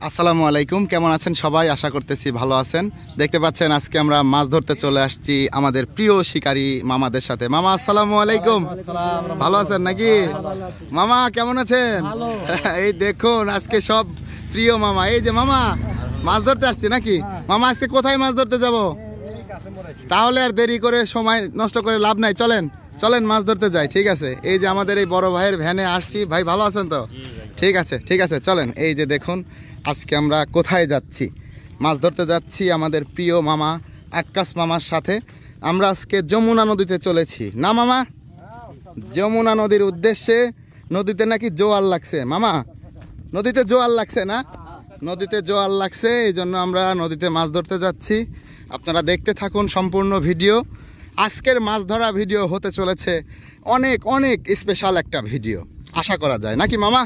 আসসালামু আলাইকুম, কেমন আছেন সবাই? আশা করতেছি ভালো আছেন। দেখতে পাচ্ছেন আজকে আমরা মাছ ধরতে চলে আসছি আমাদের প্রিয় শিকারী মামাদের সাথে। মামা আসসালামু আলাইকুম, ভালো আছেন নাকি? মামা কেমন আছেন? এই দেখুন আজকে সব প্রিয় মামা। এই যে মামা মাছ ধরতে আসছি নাকি? মামা আজকে কোথায় মাছ ধরতে যাব? তাহলে আর দেরি করে সময় নষ্ট করে লাভ নাই, চলেন চলেন মাছ ধরতে যাই। ঠিক আছে, এই যে আমাদের এই বড় ভাইয়ের ভ্যানে আসছি। ভাই ভালো আছেন তো? ঠিক আছে ঠিক আছে, চলেন। এই যে দেখুন আজকে আমরা কোথায় যাচ্ছি, মাছ ধরতে যাচ্ছি আমাদের প্রিয় মামা আক্কাস মামার সাথে। আমরা আজকে যমুনা নদীতে চলেছি না মামা? যমুনা নদীর উদ্দেশ্যে। নদীতে নাকি জোয়ার লাগছে মামা, নদীতে জোয়ার লাগছে না? নদীতে জোয়ার লাগছে, এই জন্য আমরা নদীতে মাছ ধরতে যাচ্ছি। আপনারা দেখতে থাকুন সম্পূর্ণ ভিডিও। আজকের মাছ ধরা ভিডিও হতে চলেছে অনেক অনেক স্পেশাল একটা ভিডিও আশা করা যায় নাকি মামা?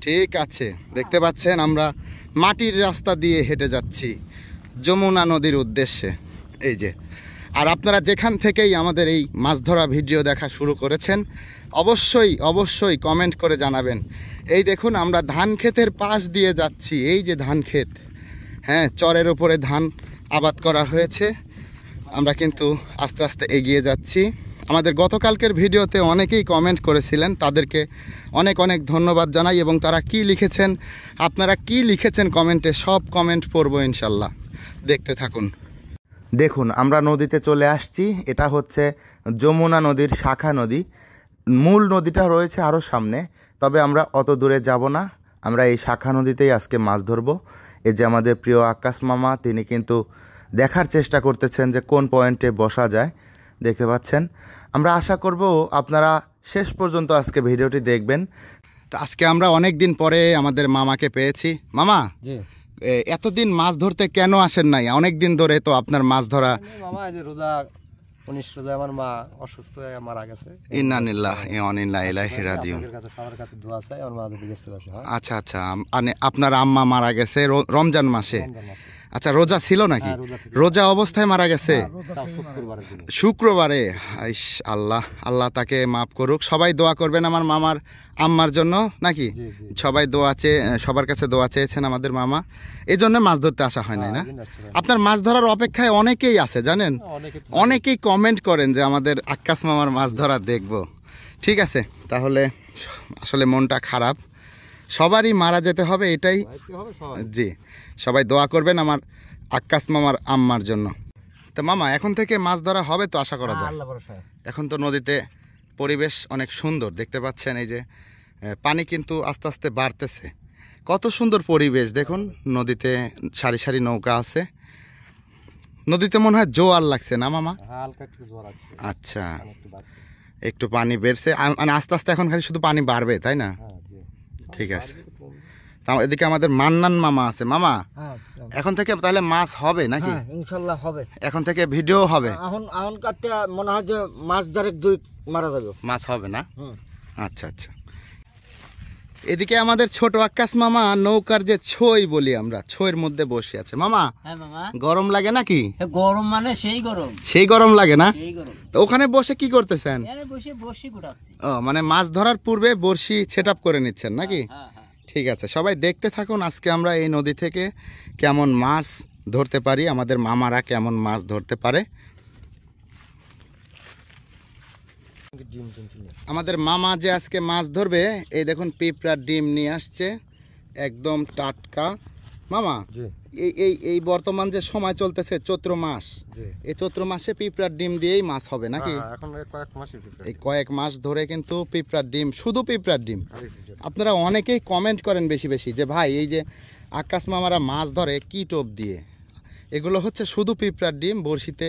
ঠিক আছে, দেখতে পাচ্ছেন আমরা মাটির রাস্তা দিয়ে হেঁটে যাচ্ছি যমুনা নদীর উদ্দেশ্যে। এই যে, আর আপনারা যেখান থেকেই আমাদের এই মাছ ধরা ভিডিও দেখা শুরু করেছেন অবশ্যই অবশ্যই কমেন্ট করে জানাবেন। এই দেখুন আমরা ধান ক্ষেতের পাশ দিয়ে যাচ্ছি। এই যে ধান ক্ষেত, হ্যাঁ, চরের উপরে ধান আবাদ করা হয়েছে। আমরা কিন্তু আস্তে আস্তে এগিয়ে যাচ্ছি। আমাদের গতকালকের ভিডিওতে অনেকেই কমেন্ট করেছিলেন, তাদেরকে অনেক অনেক ধন্যবাদ জানাই। এবং তারা কি লিখেছেন, আপনারা কি লিখেছেন কমেন্টে, সব কমেন্ট পড়বো ইনশাল্লাহ। দেখতে থাকুন। দেখুন আমরা নদীতে চলে আসছি। এটা হচ্ছে যমুনা নদীর শাখা নদী। মূল নদীটা রয়েছে আরও সামনে, তবে আমরা অত দূরে যাব না। আমরা এই শাখা নদীতেই আজকে মাছ ধরবো। এই যে আমাদের প্রিয় আক্কাস মামা, তিনি কিন্তু দেখার চেষ্টা করতেছেন যে কোন পয়েন্টে বসা যায়। দেখতে পাচ্ছেন, আমরা আশা করব আপনারা শেষ পর্যন্ত আজকে ভিডিওটি দেখবেন। তো আজকে আমরা অনেক দিন পরে আমাদের মামাকে পেয়েছি। মামা এতদিন মাছ ধরতে কেন আসেন নাই? অনেক দিন ধরে তো আপনার মাছ ধরা। মামা এই যে রোজা 19 রোজা আমার মা অসুস্থ হয়ে মারা গেছে। ইন্না লিল্লাহি ওয়া ইন্না ইলাইহি রাজিউন। সবার কাছে দোয়া চাই আমার মা যদি বেঁচে আছে। আচ্ছা আচ্ছা, মানে আপনার আম্মা মারা গেছে রমজান মাসে? আচ্ছা, রোজা ছিল নাকি? রোজা অবস্থায় মারা গেছে শুক্রবারে। আল্লাহ আল্লাহ তাকে মাফ করুক। সবাই দোয়া করবেন আমার মামার আম্মার জন্য নাকি? সবাই দোয়া চেয়ে, সবার কাছে দোয়া চেয়েছেন আমাদের মামা, এই জন্য মাছ ধরতে আসা হয় নাই না? আপনার মাছ ধরার অপেক্ষায় অনেকেই আছে জানেন, অনেকেই কমেন্ট করেন যে আমাদের আক্কাস মামার মাছ ধরা দেখব। ঠিক আছে, তাহলে আসলে মনটা খারাপ, সবারই মারা যেতে হবে এটাই। জি, সবাই দোয়া করবেন আমার আক্কাস মামার আম্মার জন্য। তো মামা এখন থেকে মাছ ধরা হবে তো আশা করা যায়? এখন তো নদীতে পরিবেশ অনেক সুন্দর, দেখতে পাচ্ছেন এই যে পানি কিন্তু আস্তে আস্তে বাড়তেছে। কত সুন্দর পরিবেশ দেখুন, নদীতে সারি সারি নৌকা আছে। নদীতে মনে হয় জোয়ার লাগছে না মামা? আচ্ছা, একটু পানি বেড়ছে, মানে আস্তে আস্তে এখন খালি শুধু পানি বাড়বে তাই না? ঠিক আছে, এদিকে আমাদের মান্নান মামা আছে। মামা এখন থেকে তাহলে মাছ হবে নাকি? ইনশাআল্লাহ হবে, এখন থেকে ভিডিও হবে। এখন কাটতে মনে হয় যে মাছ ধরে দুই মারা যাবে, মাছ হবে না? আচ্ছা আচ্ছা। এদিকে আমাদের ছোট আক্কাস মামা নৌকার যে ছই বলি আমরা, ছইয়ের মধ্যে বসে আছে। মামা গরম লাগে নাকি? গরম মানে সেই গরম, সেই গরম লাগে না? তো ওখানে বসে কি করতেছেন? ও, মানে মাছ ধরার পূর্বে বড়শি সেট আপ করে নিচ্ছেন নাকি? ঠিক আছে, সবাই দেখতে থাকুন। আজকে আমরা এই নদী থেকে কেমন মাছ ধরতে পারি, আমাদের মামারা কেমন মাছ ধরতে পারে। আমাদের মামা যে আজকে মাছ ধরবে, এই দেখুন পিঁপড়ার ডিম নিয়ে আসছে, একদম টাটকা। মামা এই বর্তমান যে সময় চলতেছে চৈত্র মাস, এই চৈত্র মাসে পিঁপড়ার ডিম দিয়েই মাছ হবে নাকি? এই কয়েক মাস ধরে কিন্তু পিঁপড়ার ডিম, শুধু পিঁপড়ার ডিম। আপনারা অনেকেই কমেন্ট করেন বেশি বেশি যে ভাই এই যে আক্কাস মামারা মাছ ধরে কি টোপ দিয়ে, এগুলো হচ্ছে শুধু পিঁপড়ার ডিম, বড়শিতে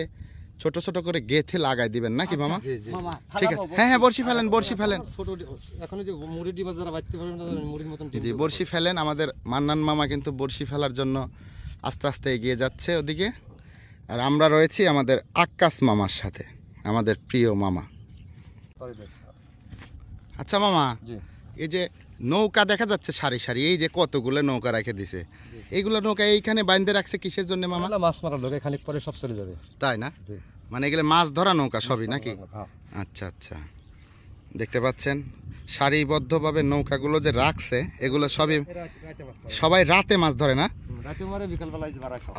ছোট ছোট করে গেথে লাগাই দিবেন নাকি মামা? ঠিক আছে, হ্যাঁ হ্যাঁ, বড়শি ফেলেন, বড়শি ফেলেন, জি বড়শি ফেলেন। আমাদের মান্নান মামা কিন্তু বড়শি ফেলার জন্য আস্তে আস্তে এগিয়ে যাচ্ছে ওদিকে, আর আমরা রয়েছি আমাদের আক্কাস মামার সাথে, আমাদের প্রিয় মামা। আচ্ছা মামা, এই যে নৌকা দেখা যাচ্ছে সারি সারি, এই যে কতগুলো নৌকা রেখে দিছে, এইগুলো নৌকা এইখানে বাইন্ধে রাখছে কিসের জন্য মামা? মাছ মারার লোক, খানিক পরে সব চলে যাবে তাই না? মানে এগুলো মাছ ধরা নৌকা সবই নাকি? আচ্ছা আচ্ছা, দেখতে পাচ্ছেন সারিবদ্ধভাবে নৌকাগুলো যে রাখছে এগুলো সবাই রাতে মাছ ধরে না?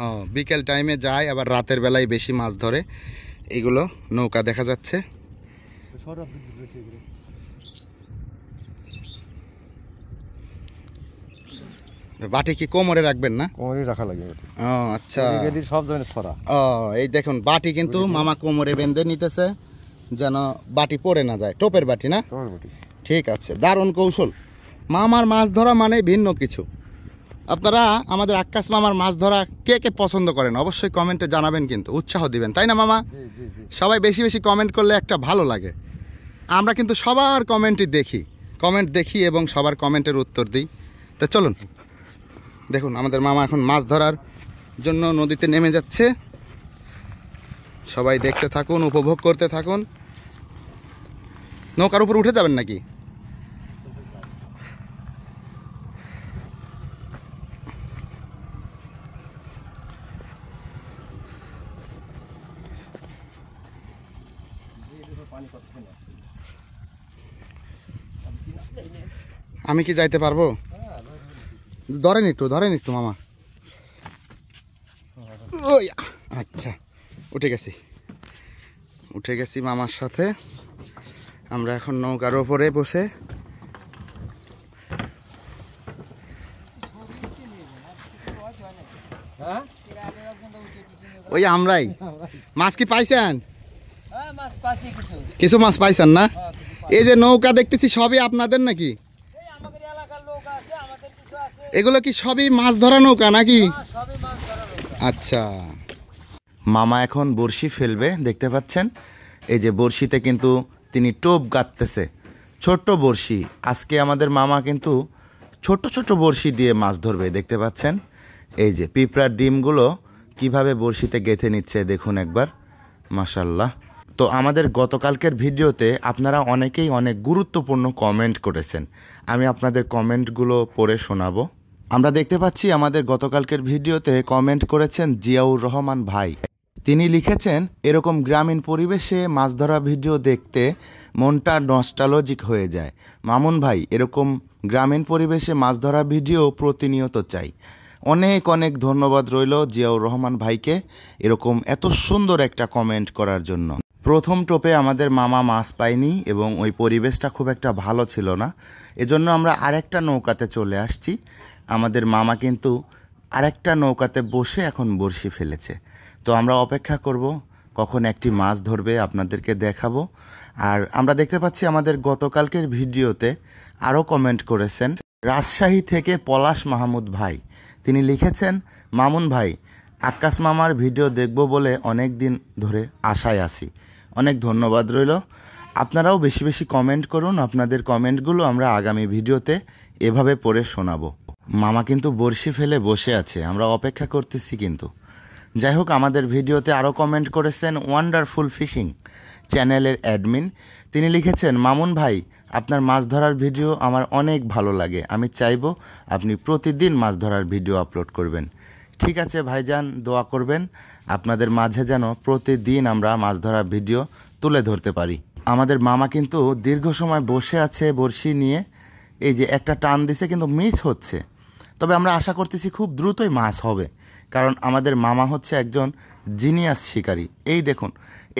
ও, বিকেল টাইমে যায়, আবার রাতের বেলায় বেশি মাছ ধরে। এইগুলো নৌকা দেখা যাচ্ছে। বাটি কি কোমরে রাখবেন না? কোমরে রাখা লাগে। ও আচ্ছা, সব ধরনের ছড়া। ও এই দেখুন বাটি কিন্তু মামা কোমরে বেঁধে নিতেছে যেন বাটি পড়ে না যায়। টোপের বাটি না? ঠিক আছে, দারুণ কৌশল। মামার মাছ ধরা মানে ভিন্ন কিছু। আপনারা আমাদের আক্কাস মামার মাছ ধরা কে কে পছন্দ করেন অবশ্যই কমেন্টে জানাবেন, কিন্তু উৎসাহ দিবেন, তাই না মামা? সবাই বেশি বেশি কমেন্ট করলে একটা ভালো লাগে। আমরা কিন্তু সবার কমেন্টই দেখি এবং সবার কমেন্টের উত্তর দিই। তো চলুন, দেখুন আমাদের মামা এখন মাছ ধরার জন্য নদীতে নেমে যাচ্ছে। সবাই দেখতে থাকুন, উপভোগ করতে থাকুন। নৌকার উপর উঠে যাবেন নাকি? আমি কি যাইতে পারবো? ধরেন একটু মামা। ওই আচ্ছা, উঠে গেছি মামার সাথে। আমরা এখন নৌকার ওপরে বসে ওই আমরাই মাছ কি পাইছেন? কিছু মাছ পাইছেন না? এই যে নৌকা দেখতেছি সবই আপনাদের নাকি? এগুলো কি সবই মাছ ধরা নৌকা নাকি? আচ্ছা, মামা এখন বড়শি ফেলবে, দেখতে পাচ্ছেন। এই যে বড়শিতে কিন্তু তিনি টোপ গাঁথতেছে, ছোট্ট বড়শি। আজকে আমাদের মামা কিন্তু ছোট ছোট বড়শি দিয়ে মাছ ধরবে, দেখতে পাচ্ছেন। এই যে পিঁপড়ার ডিমগুলো কিভাবে বড়শিতে গেঁথে নিচ্ছে দেখুন একবার, মাশাল্লাহ। তো আমাদের গতকালকের ভিডিওতে আপনারা অনেকেই অনেক গুরুত্বপূর্ণ কমেন্ট করেছেন, আমি আপনাদের কমেন্টগুলো পড়ে শোনাবো। আমরা দেখতে পাচ্ছি আমাদের গতকালকের ভিডিওতে কমেন্ট করেছেন জিয়াউর রহমান ভাই। তিনি লিখেছেন, এরকম গ্রামীণ পরিবেশে মাছ ধরা ভিডিও দেখতে মনটা নস্টালজিক হয়ে যায়। মামুন ভাই, এরকম গ্রামীণ পরিবেশে মাছ ধরা ভিডিও প্রতিনিয়ত চাই। অনেক অনেক ধন্যবাদ রইল জিয়াউর রহমান ভাইকে এরকম এত সুন্দর একটা কমেন্ট করার জন্য। প্রথম টোপে আমাদের মামা মাছ পায়নি এবং ওই পরিবেশটা খুব একটা ভালো ছিল না, এজন্য আমরা আরেকটা নৌকাতে চলে আসছি। আমাদের মামা কিন্তু আরেকটা নৌকাতে বসে এখন বড়শি ফেলেছে। তো আমরা অপেক্ষা করব কখন একটি মাছ ধরবে, আপনাদেরকে দেখাবো। আর আমরা দেখতে পাচ্ছি আমাদের গতকালকের ভিডিওতে আরও কমেন্ট করেছেন রাজশাহী থেকে পলাশ মাহমুদ ভাই। তিনি লিখেছেন, মামুন ভাই, আক্কাস মামার ভিডিও দেখব বলে অনেক দিন ধরে আশায় আছি। অনেক ধন্যবাদ রইল। আপনারাও বেশি বেশি কমেন্ট করুন, আপনাদের কমেন্টগুলো আমরা আগামী ভিডিওতে এভাবে পড়ে শোনাবো। মামা কিন্তু বড়শি ফেলে বসে আছে, আমরা অপেক্ষা করতেছি কিন্তু। যাই হোক, আমাদের ভিডিওতে আরও কমেন্ট করেছেন ওয়ান্ডারফুল ফিশিং চ্যানেলের অ্যাডমিন। তিনি লিখেছেন, মামুন ভাই, আপনার মাছ ধরার ভিডিও আমার অনেক ভালো লাগে। আমি চাইবো আপনি প্রতিদিন মাছ ধরার ভিডিও আপলোড করবেন। ঠিক আছে ভাইজান, দোয়া করবেন আপনাদের মাঝে যেন প্রতিদিন আমরা মাছ ধরার ভিডিও তুলে ধরতে পারি। আমাদের মামা কিন্তু দীর্ঘ সময় বসে আছে বড়শি নিয়ে। এই যে একটা টান দিছে কিন্তু মিস হচ্ছে, তবে আমরা আশা করতেছি খুব দ্রুতই মাছ হবে, কারণ আমাদের মামা হচ্ছে একজন জিনিয়াস শিকারী। এই দেখুন,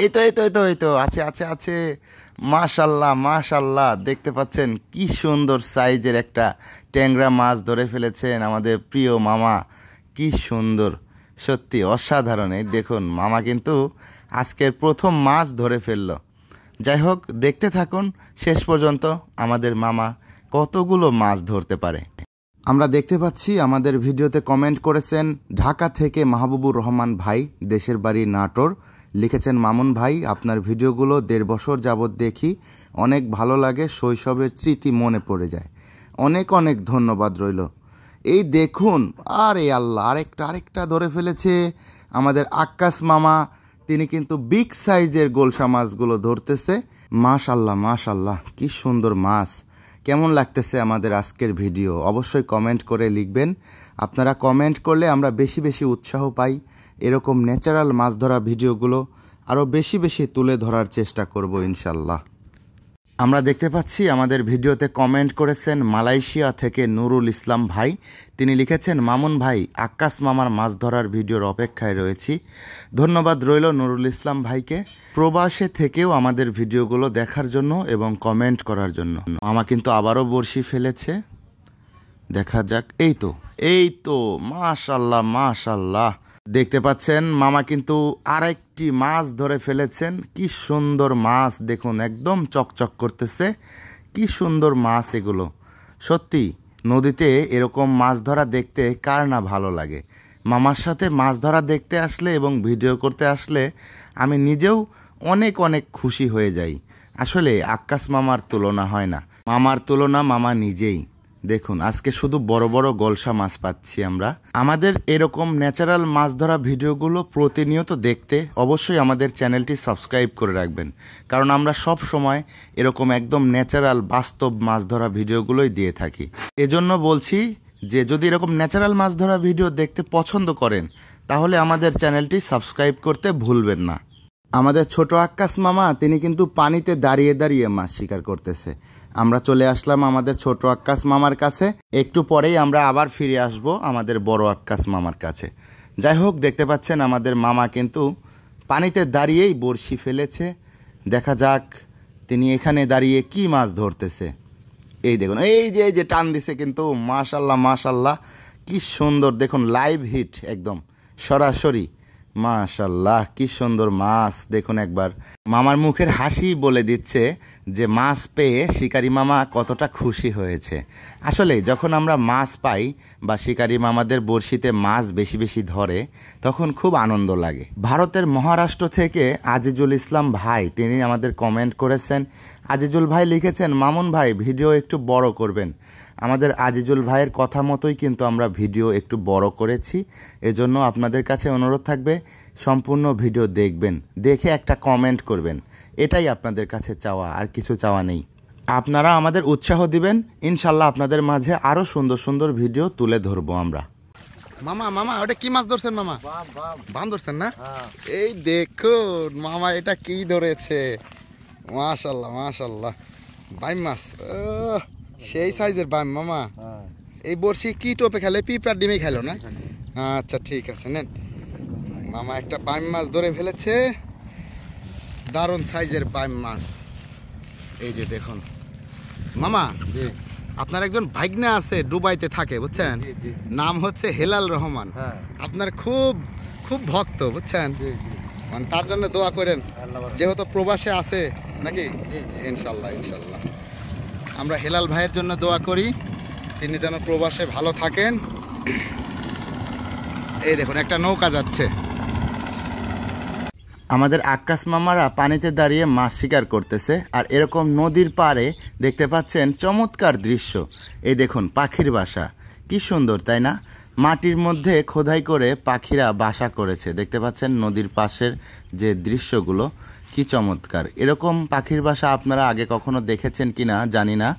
এই তো আছে মাশাল্লাহ মাশাল্লাহ, দেখতে পাচ্ছেন কি সুন্দর সাইজের একটা ট্যাংরা মাছ ধরে ফেলেছেন আমাদের প্রিয় মামা। কি সুন্দর, সত্যি অসাধারণ। এই দেখুন, মামা কিন্তু আজকের প্রথম মাছ ধরে ফেললো। যাই হোক, দেখতে থাকুন শেষ পর্যন্ত আমাদের মামা কতগুলো মাছ ধরতে পারে। আমরা দেখতে পাচ্ছি আমাদের ভিডিওতে কমেন্ট করেছেন ঢাকা থেকে মাহবুবুর রহমান ভাই, দেশের বাড়ি নাটোর। লিখেছেন, মামুন ভাই, আপনার ভিডিওগুলো 1.5 বছর যাবৎ দেখি, অনেক ভালো লাগে, শৈশবের স্মৃতি মনে পড়ে যায়। অনেক অনেক ধন্যবাদ রইল। এই দেখুন, আরে আল্লাহ, আরেকটা ধরে ফেলেছে আমাদের আক্কাস মামা। তিনি কিন্তু বিগ সাইজের গোলসা মাছগুলো ধরতেছে। মাশাল্লাহ মাশাল্লাহ, কি সুন্দর মাছ। কেমন লাগতেছে আমাদের আজকের ভিডিও অবশ্যই কমেন্ট করে লিখবেন। আপনারা কমেন্ট করলে আমরা বেশি বেশি উৎসাহ পাই, এরকম ন্যাচারাল মাছ ধরা ভিডিওগুলো আরও বেশি বেশি তুলে ধরার চেষ্টা করব ইনশাল্লাহ। আমরা দেখতে পাচ্ছি আমাদের ভিডিওতে কমেন্ট করেছেন মালয়েশিয়া থেকে নুরুল ইসলাম ভাই। তিনি লিখেছেন, মামুন ভাই, আক্কাস মামার মাছ ধরার ভিডিওর অপেক্ষায় রয়েছি। ধন্যবাদ রইল নুরুল ইসলাম ভাইকে, প্রবাসে থেকেও আমাদের ভিডিওগুলো দেখার জন্য এবং কমেন্ট করার জন্য। মামা কিন্তু আবারও বড়শি ফেলেছে, দেখা যাক। এই তো মাশাল্লাহ মাশাল্লাহ, দেখতে পাচ্ছেন মামা কিন্তু আরেকটি মাছ ধরে ফেলেছেন। কি সুন্দর মাছ দেখুন, একদম চকচক করতেছে। কি সুন্দর মাছ এগুলো। সত্যি নদীতে এরকম মাছ ধরা দেখতে কার না ভালো লাগে। মামার সাথে মাছ ধরা দেখতে আসলে এবং ভিডিও করতে আসলে আমি নিজেও অনেক অনেক খুশি হয়ে যাই। আসলে আক্কাস মামার তুলনা হয় না, মামার তুলনা মামা নিজেই। দেখুন আজকে শুধু বড় বড় গলসা মাছ পাচ্ছি আমরা। আমাদের এরকম ন্যাচারাল মাছ ধরা ভিডিওগুলো প্রতিনিয়ত দেখতে অবশ্যই আমাদের চ্যানেলটি সাবস্ক্রাইব করে রাখবেন, কারণ আমরা সব সময় এরকম একদম ন্যাচারাল বাস্তব মাছ ধরা ভিডিওগুলোই দিয়ে থাকি। এজন্য বলছি যে যদি এরকম ন্যাচারাল মাছ ধরা ভিডিও দেখতে পছন্দ করেন তাহলে আমাদের চ্যানেলটি সাবস্ক্রাইব করতে ভুলবেন না। আমাদের ছোট আক্কাস মামা তিনি কিন্তু পানিতে দাঁড়িয়ে দাঁড়িয়ে মাছ শিকার করতেছে। আমরা চলে আসলাম আমাদের ছোট আক্কাস মামার কাছে। একটু পরেই আমরা আবার ফিরে আসব আমাদের বড় আক্কাস মামার কাছে। যাই হোক, দেখতে পাচ্ছেন আমাদের মামা কিন্তু পানিতে দাঁড়িয়েই বড়শি ফেলেছে। দেখা যাক তিনি এখানে দাঁড়িয়ে কি মাছ ধরতেছে। এই দেখুন, এই যে টান দিছে কিন্তু, মাশাল্লাহ মাশাল্লাহ, কি সুন্দর দেখুন, লাইভ হিট একদম সরাসরি। মাশাল্লাহ, কি সুন্দর মাছ দেখুন একবার। মামার মুখের হাসি বলে দিচ্ছে যে মাছ পেয়ে শিকারি মামা কতটা খুশি হয়েছে। আসলে যখন আমরা মাছ পাই বা শিকারি মামাদের বড়শিতে মাছ বেশি বেশি ধরে তখন খুব আনন্দ লাগে। ভারতের মহারাষ্ট্র থেকে আজিজুল ইসলাম ভাই তিনি আমাদের কমেন্ট করেছেন। আজিজুল ভাই লিখেছেন, মামুন ভাই ভিডিও একটু বড় করবেন। আমাদের আজিজুল ভাইয়ের কথা মতোই কিন্তু আমরা ভিডিও একটু বড় করেছি। এজন্য আপনাদের কাছে অনুরোধ থাকবে সম্পূর্ণ ভিডিও দেখবেন, দেখে একটা কমেন্ট করবেন। এটাই আপনাদের কাছে চাওয়া, আর কিছু চাওয়া নেই। আপনারা আমাদের উৎসাহ দিবেন, ইনশাল্লাহ আপনাদের মাঝে আরও সুন্দর সুন্দর ভিডিও তুলে ধরবো আমরা। মামা ওটা কি মাছ ধরছেন মামা? বাম ধরছেন না? এই দেখুন মামা এটা কি ধরেছে, মাশাল্লাহ মাশাল্লাহ, বাইম মাছ, সেই সাইজের বাইম মামা। এই বড়শি কি টোপে খেলে? পিঁপড়ার ডিমে খেলো না? আচ্ছা ঠিক আছে, নেন। মামা একটা বাইম মাছ ধরে ফেলেছে, দারুণ সাইজের বাইম মাছ। এই যে দেখুন মামা, আপনার একজন ভাইগনা আছে দুবাইতে থাকে বুঝছেন, নাম হচ্ছে হেলাল রহমান। আপনার খুব খুব ভক্ত বুঝছেন, মানে তার জন্য দোয়া করেন, যেহেতু প্রবাসে আছে নাকি। ইনশাল্লাহ ইনশাল্লাহ আমরা হেলাল ভাইয়ের জন্য দোয়া করি, তিনি যেন প্রবাসে ভালো থাকেন। এই দেখুন একটা নৌকা যাচ্ছে। আমাদের আক্কাস মামারা পানিতে দাঁড়িয়ে মাছ শিকার করতেছে, আর এরকম নদীর পাড়ে দেখতে পাচ্ছেন চমৎকার দৃশ্য। এই দেখুন পাখির বাসা, কি সুন্দর তাই না? মাটির মধ্যে খোদাই করে পাখিরা বাসা করেছে। দেখতে পাচ্ছেন নদীর পাশের যে দৃশ্যগুলো, কি চমৎকার। এরকম পাখির বাসা আপনারা আগে কখনো দেখেছেন কিনা জানি না,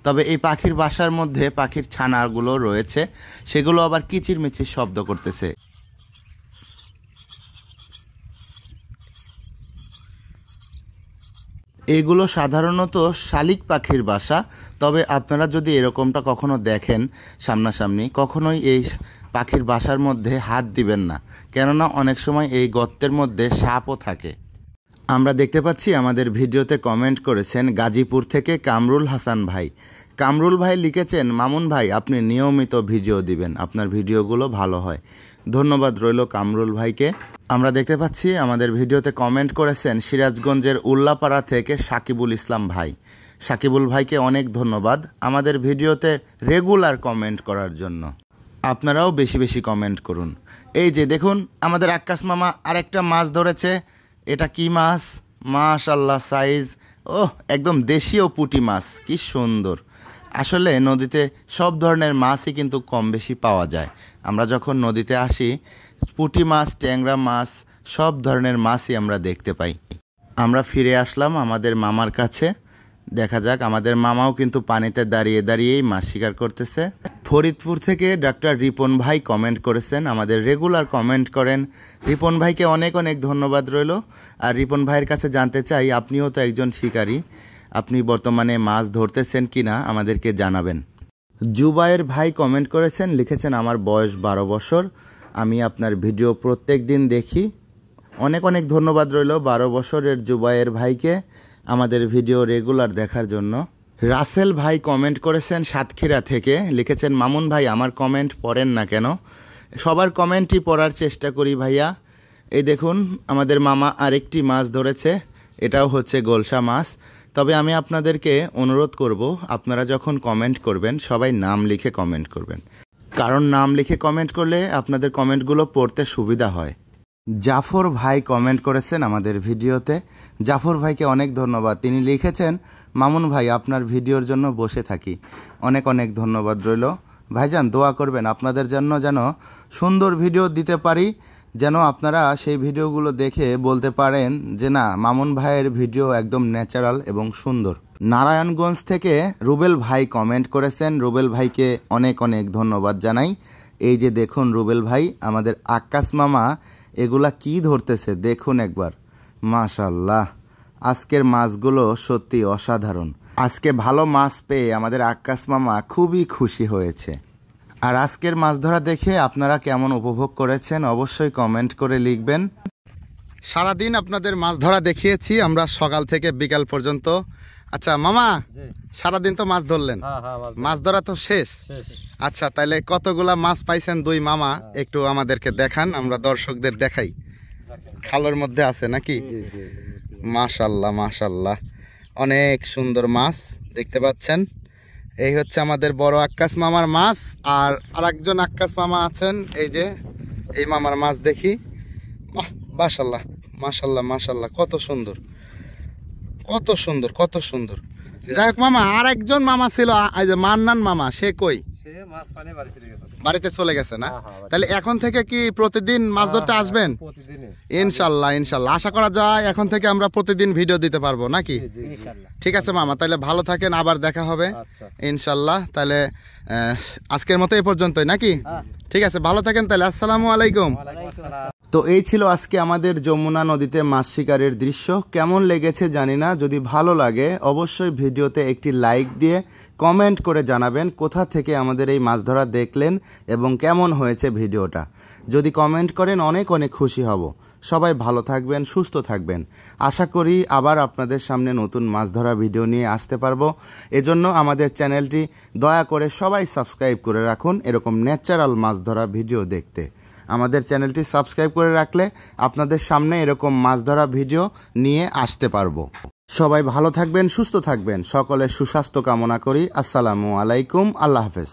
তবে এই পাখির বাসার মধ্যে পাখির ছানাগুলো রয়েছে, সেগুলো আবার কিচিরমিচির শব্দ করতেছে। এগুলো সাধারণত শালিক পাখির বাসা, তবে আপনারা যদি এরকমটা কখনো দেখেন সামনাসামনি, কখনোই এই পাখির বাসার মধ্যে হাত দিবেন না, কেননা অনেক সময় এই গর্তের মধ্যে সাপও থাকে। আমরা দেখতে পাচ্ছি আমাদের ভিডিওতে কমেন্ট করেছেন গাজীপুর থেকে কামরুল হাসান ভাই। কামরুল ভাই লিখেছেন, মামুন ভাই আপনি নিয়মিত ভিডিও দিবেন, আপনার ভিডিওগুলো ভালো হয়। ধন্যবাদ রইল কামরুল ভাইকে। আমরা দেখতে পাচ্ছি আমাদের ভিডিওতে কমেন্ট করেছেন সিরাজগঞ্জের উল্লাপাড়া থেকে সাকিবুল ইসলাম ভাই। সাকিবুল ভাইকে অনেক ধন্যবাদ আমাদের ভিডিওতে রেগুলার কমেন্ট করার জন্য। আপনারাও বেশি বেশি কমেন্ট করুন। এই যে দেখুন আমাদের আক্কাস মামা আরেকটা মাছ ধরেছে। এটা কি মাছ? মাশাল্লাহ সাইজ, একদম দেশীয় পুঁটি মাছ, কি সুন্দর। আসলে নদীতে সব ধরনের মাছই কিন্তু কম বেশি পাওয়া যায়। আমরা যখন নদীতে আসি পুঁটি মাছ, ট্যাংরা মাছ, সব ধরনের মাছই আমরা দেখতে পাই। আমরা ফিরে আসলাম আমাদের মামার কাছে। দেখা যাক, আমাদের মামাও কিন্তু পানিতে দাঁড়িয়ে দাঁড়িয়েই মাছ শিকার করতেছে। ফরিদপুর থেকে ডাক্তার রিপন ভাই কমেন্ট করেছেন, আমাদের রেগুলার কমেন্ট করেন। রিপন ভাইকে অনেক অনেক ধন্যবাদ রইল। আর রিপন ভাইয়ের কাছে জানতে চাই, আপনিও তো একজন শিকারী, আপনি বর্তমানে মাছ ধরতেছেন কিনা আমাদেরকে জানাবেন। জুবায়ের ভাই কমেন্ট করেছেন, লিখেছেন আমার বয়স 12 বছর, আমি আপনার ভিডিও প্রত্যেক দিন দেখি। অনেক অনেক ধন্যবাদ রইল 12 বছরের জুবায়ের ভাইকে আমাদের ভিডিও রেগুলার দেখার জন্য। রাসেল ভাই কমেন্ট করেছেন সাতক্ষীরা থেকে, লিখেছেন মামুন ভাই আমার কমেন্ট পড়েন না কেন? সবার কমেন্টই পড়ার চেষ্টা করি ভাইয়া। এই দেখুন আমাদের মামা আরেকটি মাছ ধরেছে, এটাও হচ্ছে গোলসা মাছ। তবে আমি আপনাদেরকে অনুরোধ করব, আপনারা যখন কমেন্ট করবেন সবাই নাম লিখে কমেন্ট করবেন, কারণ নাম লিখে কমেন্ট করলে আপনাদের কমেন্টগুলো পড়তে সুবিধা হয়। জাফর ভাই কমেন্ট করেছেন আমাদের ভিডিওতে, জাফর ভাইকে অনেক ধন্যবাদ। তিনি লিখেছেন মামুন ভাই আপনার ভিডিওর জন্য বসে থাকি। অনেক অনেক ধন্যবাদ রইল ভাইজান, দোয়া করবেন আপনাদের জন্য যেন সুন্দর ভিডিও দিতে পারি, যেন আপনারা সেই ভিডিওগুলো দেখে বলতে পারেন যে না মামুন ভাইয়ের ভিডিও একদম ন্যাচারাল এবং সুন্দর। নারায়ণগঞ্জ থেকে রুবেল ভাই কমেন্ট করেছেন, রুবেল ভাইকে অনেক অনেক ধন্যবাদ জানাই। এই যে দেখুন রুবেল ভাই আমাদের আক্কাস মামা এগুলা কি ধরতেছে দেখুন একবার, মাশাআল্লাহ। আজকের মাছগুলো সত্যি অসাধারণ। আজকে ভালো মাছ পেয়ে আমাদের আক্কাস মামা খুবই খুশি হয়েছে। আর আজকের মাছ ধরা দেখে আপনারা কেমন উপভোগ করেছেন অবশ্যই কমেন্ট করে লিখবেন। সারাদিন আপনাদের মাছ ধরা দেখিয়েছি আমরা সকাল থেকে বিকাল পর্যন্ত। আচ্ছা মামা, সারাদিন তো মাছ ধরলেন, মাছ ধরা তো শেষ। আচ্ছা তাহলে কতগুলা মাছ পাইছেন দুই মামা একটু আমাদেরকে দেখান, আমরা দর্শকদের দেখাই। খালের মধ্যে আছে নাকি? মাশাআল্লাহ মাশাআল্লাহ, অনেক সুন্দর মাছ দেখতে পাচ্ছেন। এই হচ্ছে আমাদের বড় আক্কাস মামার মাছ। আর আরেকজন আক্কাস মামা আছেন, এই যে এই মামার মাছ দেখি। মাশাআল্লাহ মাশাআল্লাহ মাশাআল্লাহ, কত সুন্দর কত সুন্দর কত সুন্দর। যাই হোক মামা, আর একজন মামা ছিল এই যে মান্নান মামা, সে কই? বাড়িতে চলে গেছে না? তাহলে এখন থেকে কি প্রতিদিন মাছ ধরতে আসবেন? ইনশাল্লাহ ইনশাল্লাহ, আশা করা যায় এখন থেকে আমরা প্রতিদিন ভিডিও দিতে পারবো নাকি? ঠিক আছে মামা, তাহলে ভালো থাকেন, আবার দেখা হবে ইনশাল্লাহ। তাহলে আজকের মতো এই পর্যন্তই নাকি? ঠিক আছে, ভালো থাকেন তাহলে, আসসালামু আলাইকুম। তো এই ছিল আজকে আমাদের যমুনা নদীতে মাছ শিকারের দৃশ্য। কেমন লেগেছে জানি না, যদি ভালো লাগে অবশ্যই ভিডিওতে একটি লাইক দিয়ে কমেন্ট করে জানাবেন কোথা থেকে আমাদের এই মাছ ধরা দেখলেন এবং কেমন হয়েছে ভিডিওটা। যদি কমেন্ট করেন অনেক অনেক খুশি হব। সবাই ভালো থাকবেন, সুস্থ থাকবেন। আশা করি আবার আপনাদের সামনে নতুন মাছ ধরা ভিডিও নিয়ে আসতে পারবো। এজন্য আমাদের চ্যানেলটি দয়া করে সবাই সাবস্ক্রাইব করে রাখুন এরকম ন্যাচারাল মাছ ধরা ভিডিও দেখতে। আমাদের চ্যানেলটি সাবস্ক্রাইব করে রাখলে আপনাদের সামনে এরকম মাছ ধরা ভিডিও নিয়ে আসতে পারবো। সবাই ভালো থাকবেন, সুস্থ থাকবেন, সকলের সুস্বাস্থ্য কামনা করি। আসসালামু আলাইকুম, আল্লাহ হাফেজ।